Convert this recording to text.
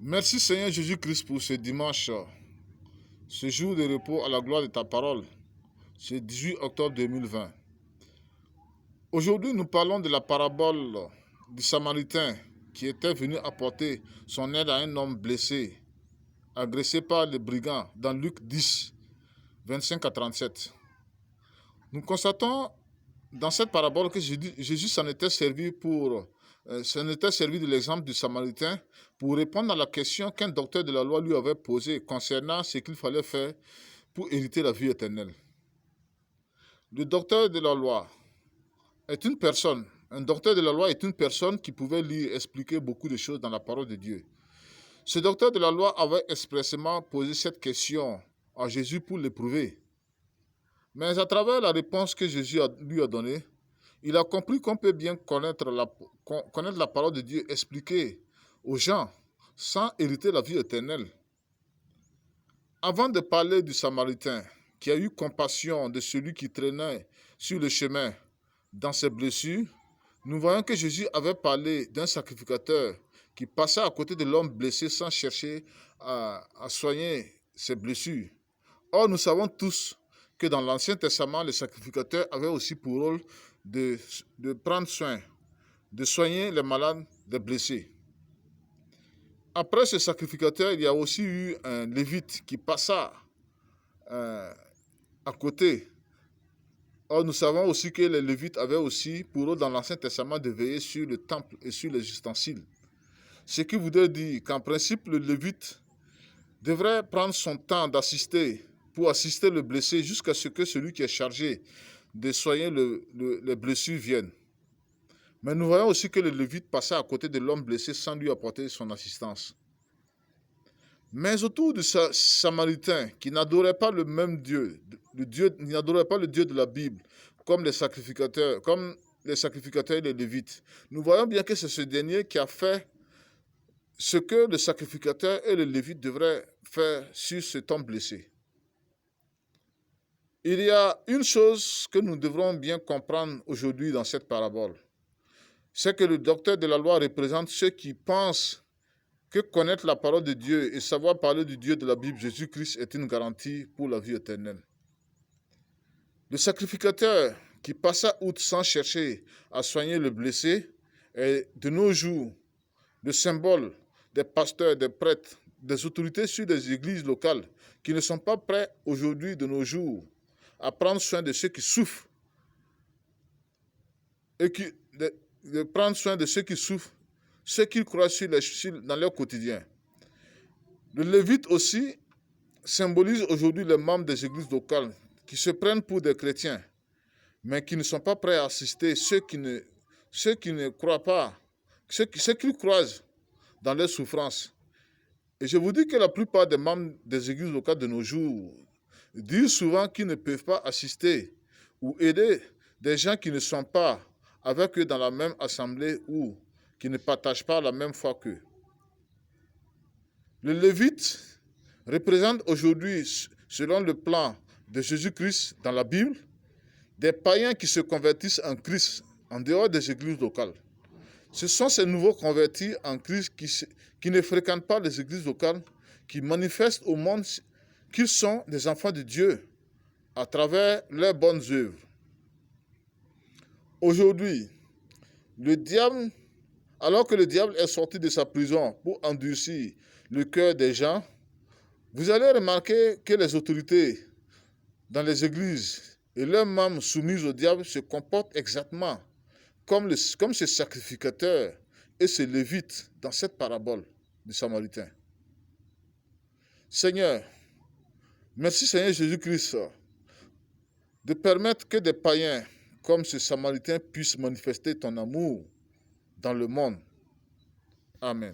Merci Seigneur Jésus-Christ pour ce dimanche, ce jour de repos à la gloire de ta parole, ce 18 octobre 2020. Aujourd'hui, nous parlons de la parabole du Samaritain qui était venu apporter son aide à un homme blessé, agressé par les brigands dans Luc 10, 25 à 37. Nous constatons dans cette parabole que Jésus s'en était servi de l'exemple du Samaritain pour répondre à la question qu'un docteur de la loi lui avait posée concernant ce qu'il fallait faire pour hériter la vie éternelle. Le docteur de la loi est une personne. Un docteur de la loi est une personne qui pouvait lui expliquer beaucoup de choses dans la parole de Dieu. Ce docteur de la loi avait expressément posé cette question à Jésus pour l'éprouver. Mais à travers la réponse que Jésus lui a donnée, il a compris qu'on peut bien connaître la parole de Dieu, expliquer aux gens sans hériter la vie éternelle. Avant de parler du Samaritain qui a eu compassion de celui qui traînait sur le chemin dans ses blessures, nous voyons que Jésus avait parlé d'un sacrificateur qui passait à côté de l'homme blessé sans chercher à soigner ses blessures. Or, nous savons tous que dans l'Ancien Testament, les sacrificateurs avaient aussi pour rôle de prendre soin, de soigner les malades, les blessés. Après ce sacrificateur, il y a aussi eu un lévite qui passa à côté. Or, nous savons aussi que les lévites avaient aussi pour rôle dans l'Ancien Testament de veiller sur le temple et sur les ustensiles. Ce qui voudrait dire qu'en principe, le lévite devrait prendre son temps pour assister le blessé jusqu'à ce que celui qui est chargé de soigner les blessures vienne. Mais nous voyons aussi que le lévite passait à côté de l'homme blessé sans lui apporter son assistance. Mais autour de ce Samaritain qui n'adorait pas le même Dieu, n'adorait pas le Dieu de la Bible, comme les sacrificateurs et les lévites, nous voyons bien que c'est ce dernier qui a fait ce que le sacrificateur et le lévite devraient faire sur cet homme blessé. Il y a une chose que nous devrons bien comprendre aujourd'hui dans cette parabole. C'est que le docteur de la loi représente ceux qui pensent que connaître la parole de Dieu et savoir parler du Dieu de la Bible, Jésus-Christ, est une garantie pour la vie éternelle. Le sacrificateur qui passa outre sans chercher à soigner le blessé est de nos jours le symbole des pasteurs, des prêtres, des autorités sur des églises locales qui ne sont pas prêts aujourd'hui, de nos jours, à prendre soin de ceux qui souffrent de prendre soin de ceux qui souffrent, ceux qui croient dans leur quotidien. Le lévite aussi symbolise aujourd'hui les membres des églises locales qui se prennent pour des chrétiens, mais qui ne sont pas prêts à assister ceux qui ne croient pas, ceux qui croisent dans leurs souffrances. Et je vous dis que la plupart des membres des églises locales de nos jours disent souvent qu'ils ne peuvent pas assister ou aider des gens qui ne sont pas avec eux dans la même assemblée ou qui ne partagent pas la même foi qu'eux. Le lévite représente aujourd'hui, selon le plan de Jésus-Christ dans la Bible, des païens qui se convertissent en Christ en dehors des églises locales. Ce sont ces nouveaux convertis en Christ qui ne fréquentent pas les églises locales, qui manifestent au monde qu'ils sont des enfants de Dieu à travers leurs bonnes œuvres. Aujourd'hui, alors que le diable est sorti de sa prison pour endurcir le cœur des gens, vous allez remarquer que les autorités dans les églises et leurs membres soumis au diable se comportent exactement comme ce sacrificateur et ce lévite dans cette parabole du Samaritain. Seigneur, merci Seigneur Jésus-Christ de permettre que des païens comme ce Samaritain puissent manifester ton amour dans le monde. Amen.